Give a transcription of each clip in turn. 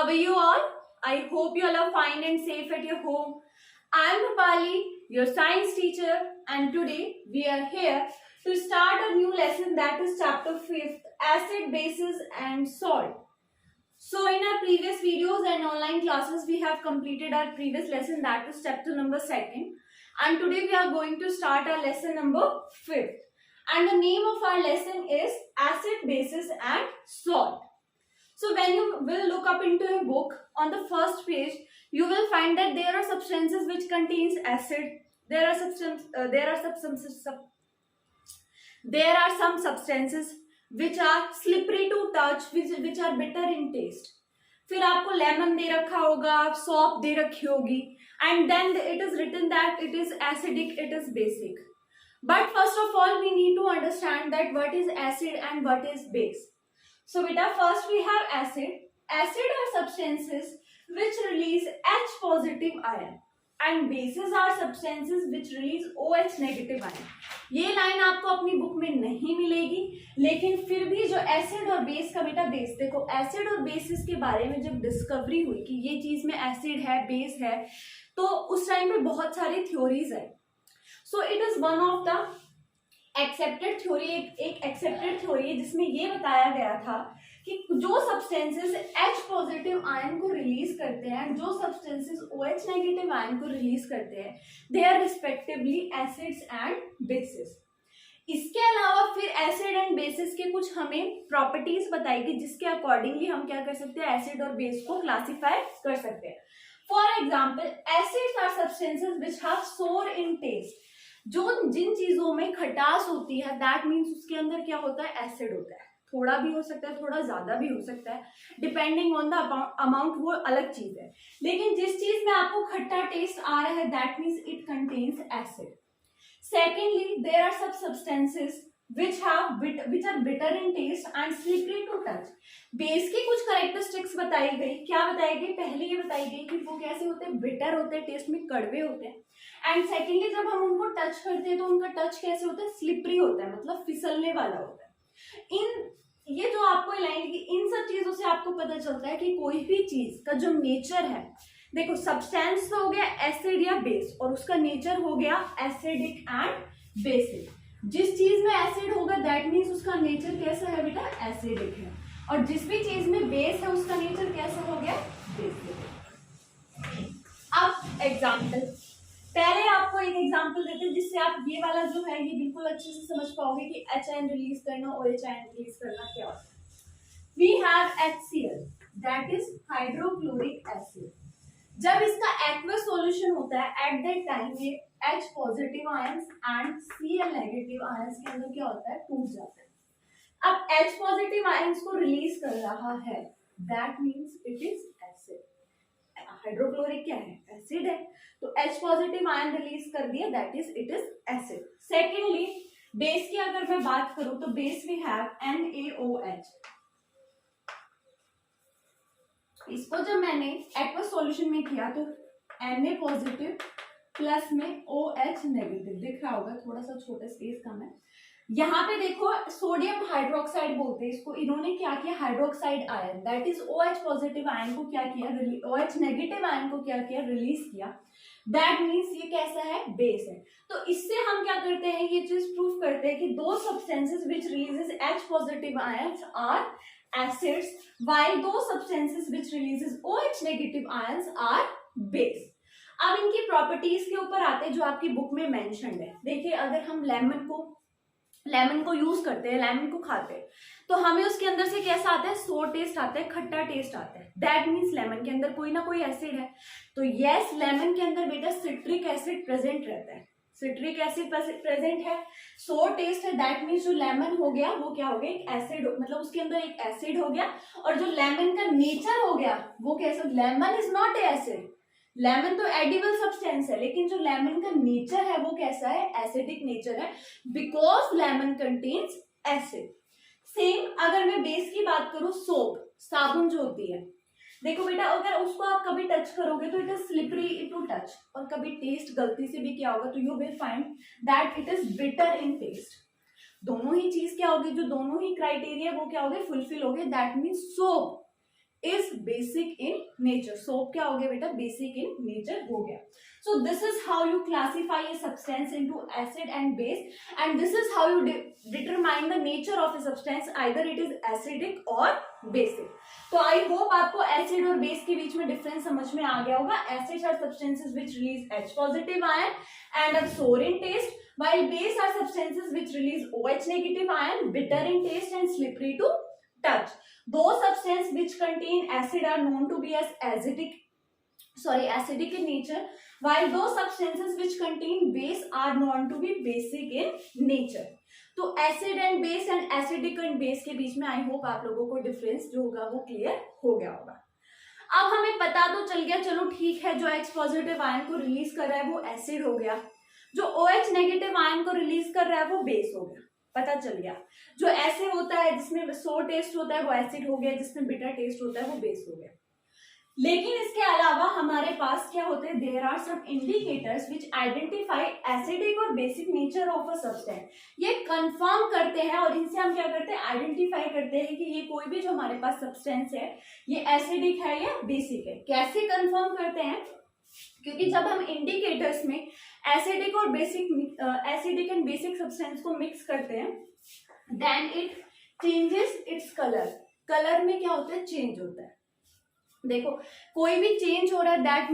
How are you all? I hope you all are fine and safe at your home. I am Rupali, your science teacher, and today we are here to start a new lesson, that is chapter 5th, acid, bases and salt. So in our previous videos and online classes, we have completed our previous lesson, that is chapter number 2nd, and today we are going to start our lesson number 5th. And the name of our lesson is acid, bases and salt. So when you will look up into a book, on the first page, you will find that there are substances which contains acid. There are some substances which are slippery to touch, which are bitter in taste. फिर आपको lemon दे रखा होगा, shop दे रखी होगी, and then it is written that it is acidic, it is basic. But first of all, we need to understand that what is acid and what is base. So beta, first we have acid. Acid are substances which release H positive ion and bases are substances which release OH negative ion. ये line आपको अपनी book में नहीं मिलेगी, लेकिन फिर भी जो एसिड और बेस का बेटा बेस, देखो एसिड और बेसिस के बारे में जब डिस्कवरी हुई कि ये चीज में एसिड है, बेस है, तो उस टाइम पे बहुत सारी थ्योरीज है. So it is one of the accepted theory, एक एक्सेप्टेड थ्योरी है जिसमें ये बताया गया था कि जो सब्सटेंसेस H पॉजिटिव आयन को रिलीज करते हैं, जो सब्सटेंसेस OH नेगेटिव आयन को रिलीज करते हैं, they are respectively acids and bases. इसके अलावा फिर एसिड एंड बेसिस के कुछ हमें प्रॉपर्टीज बताएगी जिसके अकॉर्डिंगली हम क्या कर सकते हैं, एसिड और बेस को क्लासिफाई कर सकते हैं. For example, acids are substances which have sour in test. जो जिन चीजों में खटास होती है, दैट मीन्स उसके अंदर क्या होता है, एसिड होता है. थोड़ा भी हो सकता है, थोड़ा ज्यादा भी हो सकता है, डिपेंडिंग ऑन द अमाउंट, वो अलग चीज है. लेकिन जिस चीज में आपको खट्टा टेस्ट आ रहा है, that means it contains acid. Secondly, there are सब substances which are bitter in taste and slippery to touch. Base की कुछ कैरेक्टरिस्टिक्स बताई गई. क्या बताई गई? पहले ये बताई गई कि वो कैसे होते हैं, बिटर होते हैं, टेस्ट में कड़वे होते हैं. एंड सेकेंडली, जब हम उनको टच करते हैं तो उनका टच कैसे होता है, स्लिपरी होता है, मतलब फिसलने वाला होता है. ये जो आपको लाइन की, इन सब चीजों से आपको पता चलता है कि कोई भी चीज का जो नेचर है, देखो सब्सटेंस तो हो गया एसिड या बेस, और उसका नेचर हो गया एसिडिक एंड बेसिक. जिस चीज में एसिड होगा दैट मीन्स उसका नेचर कैसा है बेटा, एसिडिक है, और जिस भी चीज में बेस है उसका नेचर कैसा हो गया, बेसिक. अब एग्जाम्पल, पहले आपको एक एग्जाम्पल देते हैं जिससे आप ये वाला जो है ये बिल्कुल अच्छे से समझ पाओगे कि H आयन रिलीज करना, OH आयन रिलीज करना क्या होता है. We have HCl, that is hydrochloric acid. जब इसका एक्वस सॉल्यूशन होता है, एट दैट टाइम ये H positive ions and Cl negative ions के अंदर क्या होता है, टूट जाता है. अब H पॉजिटिव आयंस को रिलीज कर रहा है, that means it is acid. Hydrochloric क्या है, एसिड है, तो H पॉजिटिव आयन रिलीज कर दिया, that is it is acid. Secondly, base की अगर मैं बात करूं तो बेस वी हैव NaOH. इसको जब मैंने एक्वस सॉल्यूशन में किया तो Na पॉजिटिव प्लस में OH नेगेटिव, दिख रहा होगा, थोड़ा सा छोटा स्पेस कम है. यहाँ पे देखो सोडियम हाइड्रोक्साइड बोलते हैं इसको. इन्होंने क्या किया, hydroxide ion, that is OH positive ion को क्या किया, OH नेगेटिव आयन को क्या किया, रिलीज किया. दैट मीन्स ये कैसा है, बेस है. तो इससे हम क्या करते हैं, ये चीज प्रूफ करते हैं कि those substances which releases H positive ions are acids, while those substances which releases OH negative ions are base. अब इनकी प्रॉपर्टीज के ऊपर आते हैं जो आपकी बुक में मेंशन्ड है. देखिए, अगर हम लेमन को यूज करते हैं, लेमन को खाते हैं, तो हमें उसके अंदर से कैसा आता है, सोर टेस्ट आता है, खट्टा टेस्ट आता है. दैट मीन्स लेमन के अंदर कोई ना कोई एसिड है. तो यस, लेमन के अंदर बेटा सिट्रिक एसिड प्रेजेंट रहता है. सिट्रिक एसिड प्रेजेंट है, सोर टेस्ट है, दैट मीन्स जो लेमन हो गया वो क्या हो गया, एक एसिड, मतलब उसके अंदर एक एसिड हो गया. और जो लेमन का नेचर हो गया वो कैसा, lemon is not acid. Lemon तो एडिबल सब्सटेंस है, लेकिन जो लेमन का नेचर है वो कैसा है, एसिडिक नेचर है, because lemon contains acid. Same अगर मैं बेस की बात करूं, सोप, साबुन जो होती है, देखो बेटा, अगर उसको आप कभी टच करोगे तो it is slippery to touch, और कभी टेस्ट गलती से भी क्या होगा, तो you will find that it is bitter in taste. दोनों ही चीज क्या होगी, जो दोनों ही क्राइटेरिया वो क्या हो गए, फुलफिल हो गए. That means soap is basic in nature. Soap क्या हो गया बेटा? बेसिक इन नेचर हो गया. So this is how you classify a substance into acid and base, and this is how you determine the nature of a substance, either it is acidic or basic. तो I hope आपको acid और base के बीच में difference समझ में आ गया होगा. Acids are substances which release H positive ion and are sour in taste, while base are substances which release OH negative ion, bitter in taste and slippery to touch. Those substances which contain acid are known to be as acidic in nature, while those substances which contain base are known to be basic in nature. तो acid and base and acidic and base के बीच में I hope आप लोगों को difference जो होगा वो clear हो गया होगा. अब हमें पता तो चल गया, चलो ठीक है, जो H पॉजिटिव आयन को रिलीज कर रहा है वो एसिड हो गया, जो OH नेगेटिव आयन को रिलीज कर रहा है वो बेस हो गया, पता चल गया. जो ऐसे होता है जिसमें सोर टेस्ट होता है वो एसिड हो गया, जिसमें बिटर टेस्ट होता है वो बेस हो गया. लेकिन इसके अलावा हमारे पास क्या होते हैं? There are some indicators which identify acidic और basic nature of a substance. ये कंफर्म करते हैं और इनसे हम क्या करते हैं? आइडेंटिफाई करते हैं कि ये कोई भी जो हमारे पास सब्सटेंस है ये एसिडिक है या बेसिक है. कैसे कंफर्म करते हैं? क्योंकि जब हम इंडिकेटर्स में एसिडिक और एसिडिक एंड बेसिक सब्सटेंस को मिक्स करते हैं then it changes its colour. Colour में क्या होता है? चेंज होता है. देखो कोई भी चेंज हो रहा है दैट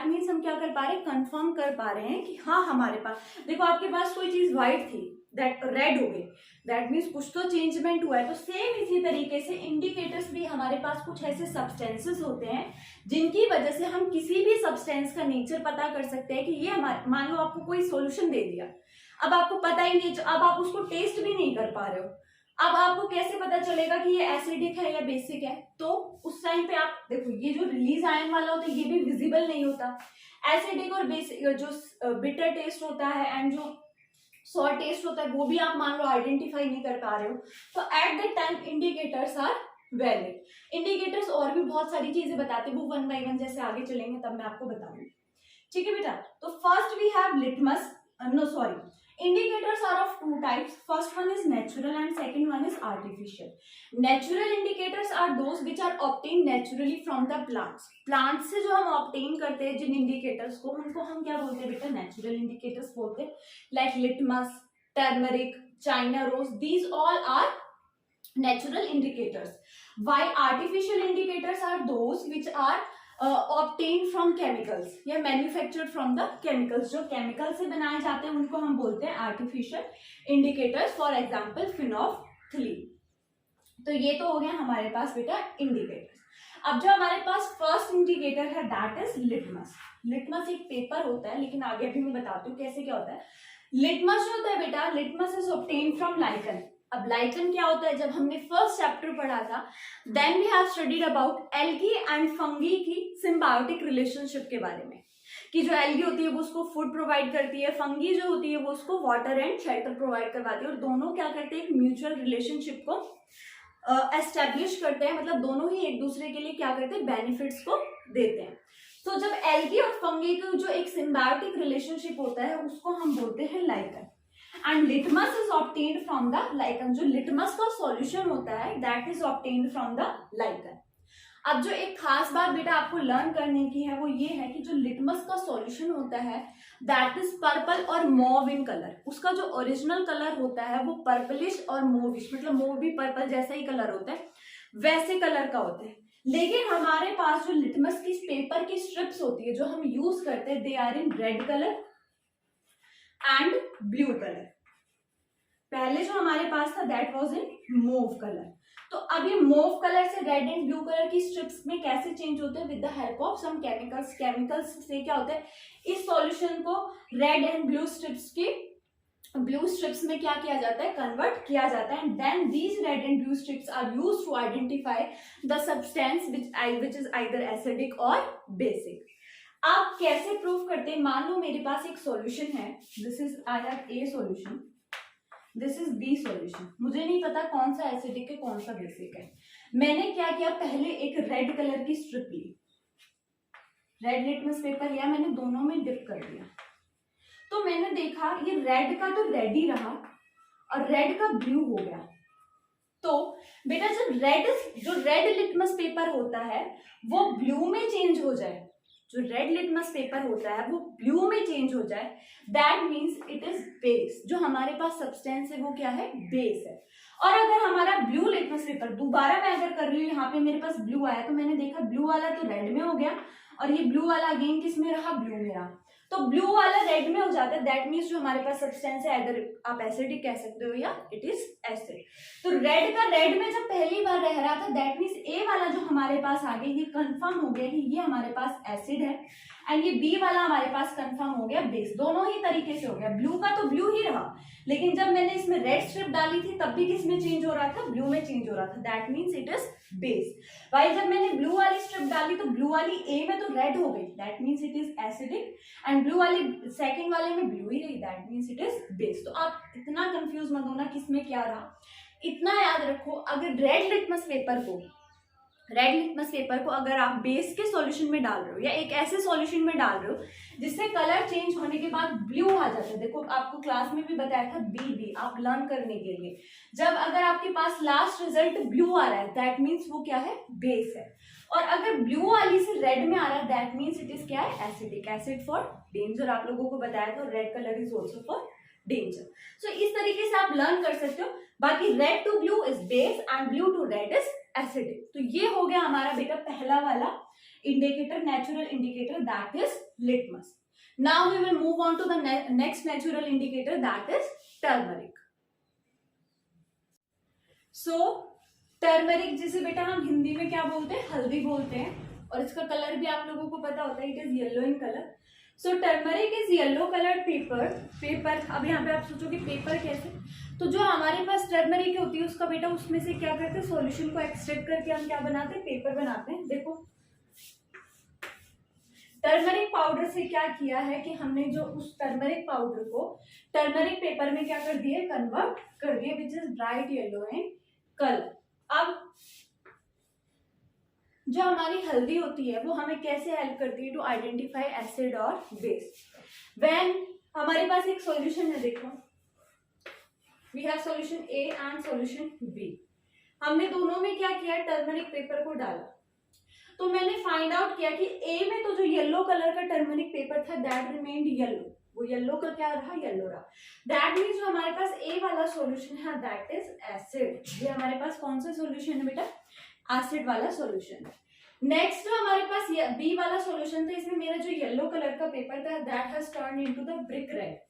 मीन्स हम क्या कर पा रहे हैं? कंफर्म कर पा रहे हैं कि हाँ हमारे पास, देखो आपके पास कोई चीज व्हाइट थी दैट रेड हो गई, दैट मीन्स कुछ तो चेंजमेंट हुआ है. तो सेम इसी तरीके से इंडिकेटर्स भी हमारे पास कुछ ऐसे सब्सटेंसेस होते हैं जिनकी वजह से हम किसी भी सब्सटेंस का नेचर पता कर सकते हैं कि ये हमारे, मान लो आपको कोई सॉल्यूशन दे दिया, अब आपको पता ही नहीं, अब आप उसको टेस्ट भी नहीं कर पा रहे हो, अब आपको कैसे पता चलेगा कि ये एसिडिक है या बेसिक है? तो उस टाइम पे आप देखो ये जो रिलीज आयन वाला होता है ये भी विजिबल नहीं होता. एसिडिक और बेसिक जो बिटर टेस्ट होता है एंड जो सॉर टेस्ट होता है वो भी आप मान लो आइडेंटिफाई नहीं कर पा रहे हो. तो at that time indicators are valid. Indicators और भी बहुत सारी चीजें बताते हैं, वो वन बाय वन जैसे आगे चलेंगे तब मैं आपको बताऊंगी. ठीक है बेटा. तो first we have litmus, indicators are of two types. First one is natural and second one is artificial. Natural indicators are those which are obtained naturally from the plants. Plants से जो हम obtain करते हैं जिन indicators को, उनको हम क्या बोलते हैं बेटा? Natural indicators बोलते हैं. Like litmus, turmeric, China rose, these all are natural indicators. While artificial indicators are those which are obtained from chemicals या manufactured from the chemicals. जो chemical से बनाए जाते हैं उनको हम बोलते हैं artificial indicators. For example phenolphthalein. तो ये तो हो गया हमारे पास बेटा indicators. अब जो हमारे पास फर्स्ट इंडिकेटर है दैट इज लिटमस. लिटमस एक पेपर होता है, लेकिन आगे भी मैं बताती हूँ कैसे क्या होता है. लिटमस जो होता है बेटा, litmus is obtained from lichen. अब लाइकन क्या होता है? जब हमने फर्स्ट चैप्टर पढ़ा था then we have studied about algae and fungi की सिम्बायोटिक रिलेशनशिप के बारे में, कि जो एल्गी होती है वो उसको फूड प्रोवाइड करती है, फंगी जो होती है वो उसको वाटर एंड शेल्टर प्रोवाइड करवाती है, और दोनों क्या करते हैं? एक म्यूचुअल रिलेशनशिप को एस्टेब्लिश करते हैं, मतलब दोनों ही एक दूसरे के लिए क्या करते हैं? बेनिफिट्स को देते हैं. तो जब एल्गी और फंगी का जो एक सिम्बायोटिक रिलेशनशिप होता है उसको हम बोलते हैं lichen. And litmus is obtained from the lichen. जो लिटमस का सॉल्यूशन होता है that is obtained from the lichen. अब जो एक खास बात बेटा आपको लर्न करने की है वो ये है कि जो लिटमस का सॉल्यूशन होता है दैट इज पर्पल और मॉव इन कलर. उसका जो ओरिजिनल कलर होता है वो पर्पलिश और मोविश, मतलब मोव भी पर्पल जैसा ही कलर होता है, वैसे कलर का होता है. लेकिन हमारे पास जो लिटमस की पेपर की स्ट्रिप्स होती है जो हम यूज करते हैं they are in red colour and blue colour. पहले जो हमारे पास था that was in mauve colour. तो अब ये मोव कलर से रेड एंड ब्लू कलर की स्ट्रिप्स में कैसे चेंज होते हैं? With the help of some chemicals. Chemicals से क्या होता है? इस सॉल्यूशन को रेड एंड ब्लू स्ट्रिप्स में क्या किया जाता है? कन्वर्ट किया जाता है. And then these red and blue strips are used to identify the substance which is either acidic और बेसिक. आप कैसे प्रूव करते हैं? मान लो मेरे पास एक सॉल्यूशन है, this is I have A solution, this is B solution. मुझे नहीं पता कौन सा एसिडिक है कौन सा बेसिक है. मैंने क्या किया? पहले एक रेड कलर की स्ट्रिप ली, रेड लिटमस पेपर लिया, मैंने दोनों में डिप कर दिया. तो मैंने देखा ये रेड का तो रेड ही रहा और रेड का ब्लू हो गया. तो बेटा जो रेड लिटमस पेपर होता है वो ब्लू में चेंज हो जाए, जो रेड लिटमस पेपर होता है वो ब्लू में चेंज हो जाए, that means it is base. जो हमारे पास सब्सटेंस है वो क्या है, बेस है। और अगर हमारा ब्लू लिटमस पेपर, दोबारा मैं अगर कर रही हूँ, यहाँ पे मेरे पास ब्लू आया तो मैंने देखा ब्लू वाला तो रेड में हो गया और ये ब्लू वाला अगेन किस में रहा, ब्लू में रहा। तो ब्लू वाला रेड में हो जाता है, दैट मीन्स जो हमारे पास सब्सटेंस है इधर आप एसिडिक कह सकते हो या इट इज एसिड। तो रेड का रेड में जब पहली बार रह रहा था, दैट मीन्स ए वाला जो हमारे पास आ गया, ये कंफर्म हो गया कि ये हमारे पास एसिड है, एंड ये बी वाला हमारे पास कंफर्म हो गया बेस। दोनों ही तरीके से हो गया, ब्लू का तो ब्लू ही रहा, लेकिन जब मैंने इसमें रेड स्ट्रिप डाली थी तब भी किस में चेंज हो रहा था, ब्लू में चेंज हो रहा था, that means it is base. भाई जब मैंने ब्लू वाली स्ट्रिप डाली तो ब्लू वाली ए में तो रेड हो गई, that means it is acidic, and blue वाली सेकंड वाले में ब्लू ही रही, that means it is base. तो आप इतना कंफ्यूज मत होना किसमें क्या रहा, इतना याद रखो, अगर रेड लिटमस पेपर को अगर आप बेस के सॉल्यूशन में डाल रहे हो या एक ऐसे सॉल्यूशन में डाल रहे हो जिससे कलर चेंज होने के बाद ब्लू आ जाता है, देखो आपको क्लास में भी बताया था बी आप लर्न करने के लिए, जब अगर आपके पास लास्ट रिजल्ट ब्लू आ रहा है दैट मीन्स वो क्या है, बेस है। और अगर ब्लू वाली से रेड में आ रहा है दैट मीन्स इट इज क्या है, एसिडिक, एसिड फॉर डेंजर। आप लोगों को बताया था red colour is also for danger. So इस तरीके से आप लर्न कर सकते हो। बाकी red to blue is base and blue to red is acidic. तो ये हो गया हमारा बेटा पहला वाला indicator, natural indicator, that is litmus. Now we will move on to the next natural indicator, that is turmeric. So turmeric जिसे बेटा हम हिंदी में क्या बोलते हैं, हल्दी बोलते हैं, और इसका कलर भी आप लोगों को पता होता है, it is yellow in colour. So turmeric is yellow coloured paper. अब यहाँ पे आप सोचोगे पेपर कैसे, तो जो हमारे पास टर्मरिक होती है उसका बेटा उसमें से क्या करते हैं, सॉल्यूशन को एक्सट्रैक्ट करके हम क्या बनाते हैं, पेपर बनाते हैं। देखो टर्मरिक पाउडर से क्या किया है कि हमने जो उस टर्मरिक पाउडर को टर्मरिक पेपर में क्या कर दिया, कन्वर्ट कर दिया, which is bright yellow in colour. अब जो हमारी हल्दी होती है वो हमें कैसे हेल्प करती है टू आइडेंटिफाई एसिड और बेस। व्हेन हमारे पास एक सॉल्यूशन है, देखो we have solution A and solution B, हमने दोनों में क्या किया, टर्मरिक पेपर को डाला, तो मैंने फाइंड आउट किया कि ए में तो जो येलो कलर का टर्मरिक पेपर था दैट रिमेन्ड येलो, वो येलो का क्या रहा, येलो रहा, दैट मीन्स जो हमारे पास ए वाला सॉल्यूशन है दैट इज एसिड। ये हमारे पास कौन सा सॉल्यूशन है बेटा, एसिड वाला सॉल्यूशन है। नेक्स्ट जो हमारे पास बी वाला सॉल्यूशन था, इसमें मेरा जो येलो कलर का पेपर था that has turned into the brick red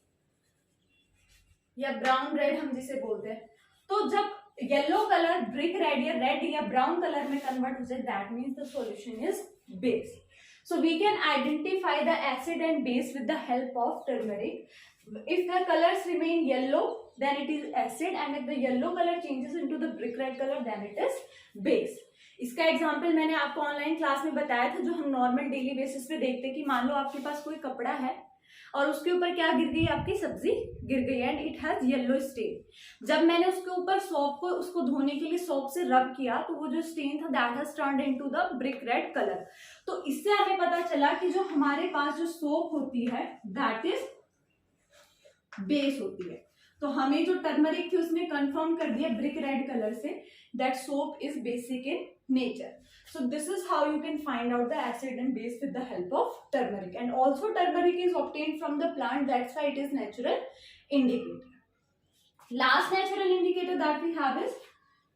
या ब्राउन रेड हम जिसे बोलते हैं। तो जब येलो कलर ब्रिक रेड या रेड या ब्राउन कलर में कन्वर्ट हो जाए that means the solution is base. So we can identify the acid and base with the help of turmeric. If the colors remain yellow, then it is acid, and if the yellow color changes into the brick red color, then it is base. इसका example मैंने आपको online class में बताया था, जो हम normal daily basis पे देखते हैं कि मान लो आपके पास कोई कपड़ा है और उसके ऊपर क्या गिर गई, आपकी सब्जी गिर गई and it has yellow stain. जब मैंने उसके ऊपर सोप को उसको धोने के लिए सोप से रब किया तो वो जो स्टेन था that has turned into the brick red colour. तो इससे हमें पता चला कि जो हमारे पास जो सोप होती है दैट इज बेस होती है। तो हमें जो टर्मरिक थी उसने कंफर्म कर दिया brick red colour say that soap is basic in nature. So this is how you can find out the acid and base with the help of turmeric, and also turmeric is obtained from the plant, that's why it is natural indicator. Last natural indicator that we have is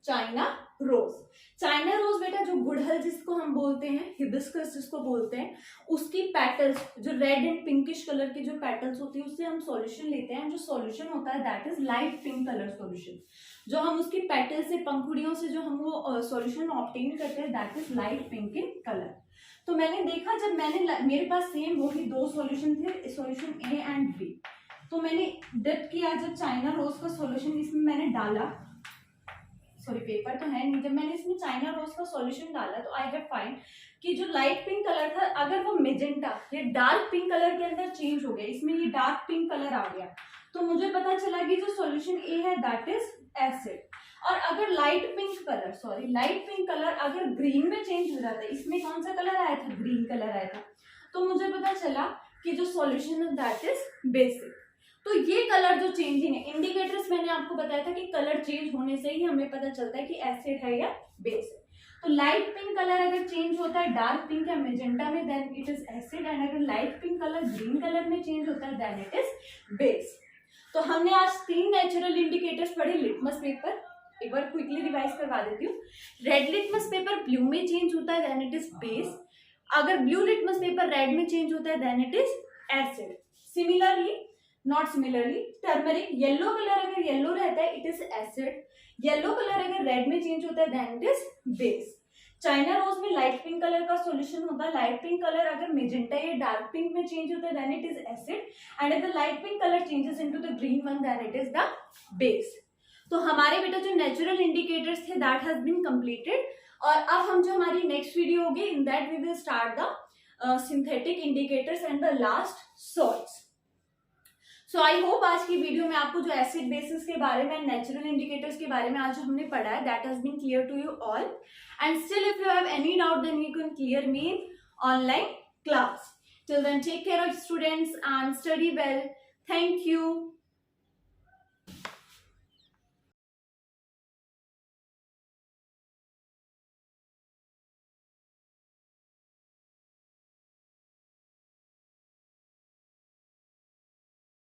China rose. China rose बेटा जो गुड़हल जिसको हम बोलते हैं, hibiscus जिसको बोलते हैं, उसकी पेटल्स जो रेड एंड पिंकिश कलर की जो पेटल्स होती है उससे हम सॉल्यूशन लेते हैं। जो सॉल्यूशन होता है that is light pink colour solution. जो हम उसकी पेटल से, पंखुड़ियों से जो हम वो सॉल्यूशन ऑब्टेन करते हैं that is light pink in colour. तो मैंने देखा जब मैंने मेरे पास सेम वही दो सॉल्यूशन थे, सॉल्यूशन ए एंड बी, तो मैंने डिप किया जब चाइना रोज का सॉल्यूशन इसमें मैंने डाला, सॉरी पेपर तो है नहीं, जब मैंने इसमें चाइना रोज का सॉल्यूशन डाला तो आई हैव फाइंड कि जो लाइट पिंक कलर था अगर वो मेजेंटा या डार्क पिंक कलर के अंदर चेंज हो गया, इसमें ये डार्क पिंक कलर आ गया, तो मुझे पता चला कि जो सॉल्यूशन ए है दैट इज एसिड। और अगर लाइट पिंक कलर अगर ग्रीन में चेंज हो जाता है, इसमें कौन सा कलर आया था, ग्रीन कलर आया था, तो मुझे पता चला कि जो सॉल्यूशन है दैट इज बेसिक। तो ये कलर जो चेंजिंग है, इंडिकेटर्स मैंने आपको बताया था कि कलर चेंज होने से ही हमें पता चलता है कि एसिड है या बेस है। तो लाइट पिंक कलर अगर चेंज होता है डार्क पिंक या मेजेंटा में, then it is acid, and अगर light pink colour green colour में चेंज होता है देन इट इज बेस। तो हमने आज 3 नेचुरल इंडिकेटर्स पढ़े। लिटमस पेपर एक बार क्विकली रिवाइज करवा देती हूँ। रेड लिटमस पेपर ब्लू में चेंज होता है देन इट इज बेस। अगर ब्लू लिटमस पेपर रेड में चेंज होता है then it is acid. Similarly, not similarly, turmeric yellow colour अगर येलो रहता है it is acid. Yellow colour अगर रेड में चेंज होता है then it is base. China rose में लाइट पिंक कलर का सॉल्यूशन होता है। लाइट पिंक कलर अगर मेजेंटा या डार्क पिंक में चेंज होता है then it is acid, and if the light pink colour changes into the green one then it is the base. तो हमारे बेटा जो नेचुरल इंडिकेटर्स थे दैट हैज बीन कंप्लीटेड। और अब हम जो हमारी नेक्स्ट वीडियो होगी in that we will start the synthetic indicators and the last salts. So I hope आज की वीडियो में आपको जो एसिड बेसिस के बारे में, नेचुरल इंडिकेटर्स के बारे में आज हमने पढ़ा है that has been clear to you all, and still if you have any doubt then you can clear me in online class. Till then, take care of students and study well. Thank you.